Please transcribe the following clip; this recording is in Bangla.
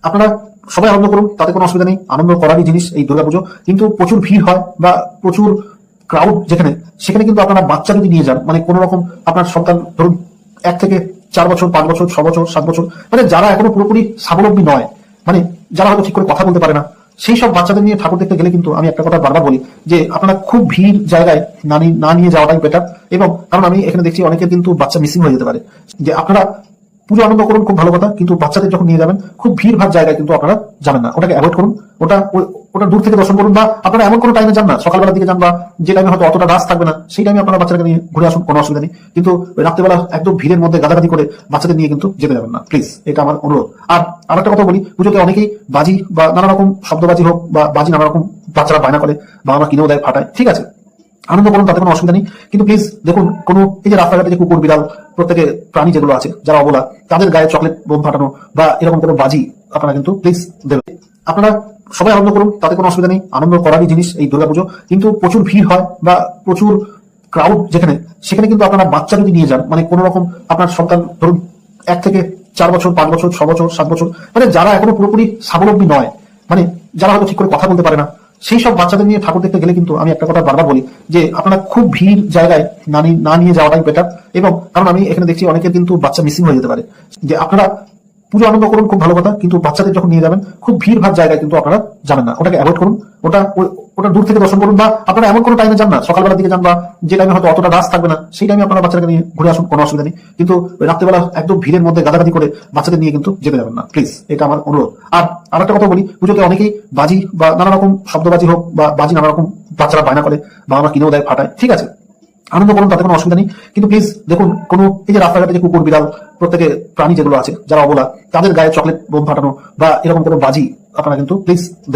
আপনারা সবাই আনন্দ করুন, তাতে কোনো অসুবিধা নেই। আনন্দ করারই জিনিস এই দুর্গাপুজো। কিন্তু প্রচুর ভিড় হয় বা প্রচুর ক্রাউড যেখানে, সেখানে কিন্তু আপনারা বাচ্চা যদি নিয়ে যান, মানে কোনো রকম আপনার সন্তান ধরুন 1 থেকে 4 বছর, 5 বছর, 6 বছর, 7 বছর, মানে যারা এখনো পুরোপুরি স্বাবলম্বী নয়, মানে যারা হয়তো ঠিক করে কথা বলতে পারে না, সেই সব বাচ্চাদের নিয়ে ঠাকুর দেখতে গেলে কিন্তু আমি একটা কথা বারবার বলি যে আপনারা খুব ভিড় জায়গায় না নিয়ে যাওয়াটাই বেটার। এবং কারণ আমি এখানে দেখছি অনেকের কিন্তু বাচ্চা মিসিং হয়ে যেতে পারে। যে আপনারা পুজো আনন্দ করুন, খুব ভালো কথা, কিন্তু বাচ্চাদের যখন নিয়ে যাবেন খুব ভিড় ভাড় জায়গায় কিন্তু আপনারা যাবেন না, ওটাকে অ্যাভয়েড করুন। ওটা দূর থেকে দর্শন করুন, বা আপনারা এমন কোনো টাইমে যান না, সকালবেলার দিকে যান, বা যে টাইমে হয়তো অতটা রাশ থাকবে না সেই টাইমে আপনারা বাচ্চাকে নিয়ে ঘুরে আসুন, কোনো অসুবিধা নেই। কিন্তু রাত্রেবেলা একদম ভিড়ের মধ্যে গাদাগাদি করে বাচ্চাদের নিয়ে কিন্তু যেতে যাবেন না, প্লিজ, এটা আমার অনুরোধ। আর একটা কথা বলি, পুজোতে অনেকেই বাজি বা নানা রকম শব্দবাজি হোক বা বাজি নানা রকম বাচ্চারা বায়না করে বা আমরা কিনেও দেয়, ফাটায়, ঠিক আছে, আনন্দ করুন, তাতে কোনো অসুবিধা নেই। কিন্তু প্লিজ দেখুন, কোনো এই যে রাস্তাঘাটে যে কুকুর বিড়াল প্রত্যেকে প্রাণী যেগুলো আছে যারা অবলা, তাদের গায়ে চকলেট বোম ফাটানো বা এরকম কোনো বাজি আপনারা কিন্তু প্লিজ দেবেন। আপনারা সবাই আনন্দ করুন, তাতে কোনো অসুবিধা নেই। আনন্দ করারই জিনিস এই দুর্গাপুজো। কিন্তু প্রচুর ভিড় হয় বা প্রচুর ক্রাউড যেখানে, সেখানে কিন্তু আপনারা বাচ্চা যদি নিয়ে যান, মানে কোনো রকম আপনার সন্তান ধরুন 1 থেকে 4 বছর, 5 বছর, 6 বছর, 7 বছর, মানে যারা এখনো পুরোপুরি স্বাবলম্বী নয়, মানে যারা হয়তো ঠিক করে কথা বলতে পারে না, সেই সব বাচ্চাদের নিয়ে ঠাকুর দেখতে গেলে কিন্তু আমি একটা কথা বারবার বলি যে আপনারা খুব ভিড় জায়গায় না নিয়ে যাওয়াটাই বেটার। এবং কারণ আমি এখানে দেখছি অনেকের কিন্তু বাচ্চা মিসিং হয়ে যেতে পারে। যে আপনারা পুজো আনন্দ করুন, খুব ভালো কথা, কিন্তু বাচ্চাদের যখন নিয়ে যাবেন খুব ভিড় ভাড় জায়গায় কিন্তু আপনারা যাবেন না, ওটাকে অ্যাভয়েড করুন। ওটা দূর থেকে দর্শন করুন, বা আপনারা এমন কোনো টাইমে যান না, সকালবেলার দিকে যান, বা যে টাইমে হয়তো অতটা রাশ থাকবে না সেই টাইমে আপনারা বাচ্চাকে নিয়ে ঘুরে আসুন, কোনো অসুবিধা নেই। কিন্তু রাত্রেবেলা একদম ভিড়ের মধ্যে গাদাগাদি করে বাচ্চাদের নিয়ে কিন্তু যেতে যাবেন না, প্লিজ, এটা আমার অনুরোধ। আর একটা কথা বলি, পুজোতে অনেকেই বাজি বা নানা রকম শব্দবাজি হোক বা বাজি নানা রকম বাচ্চারা বায়না করে বা আমরা কিনেও দেয়, ফাটায়, ঠিক আছে, আনন্দ করুন, তাতে কোনো অসুবিধা নেই। কিন্তু প্লিজ দেখুন, কোনো এই যে রাস্তাঘাটে যে কুকুর বিড়াল প্রত্যেকে প্রাণী যেগুলো আছে যারা অবলা, তাদের গায়ে চকলেট বোম ফাটানো বা এরকম কোনো বাজি আপনারা কিন্তু প্লিজ দেবেন।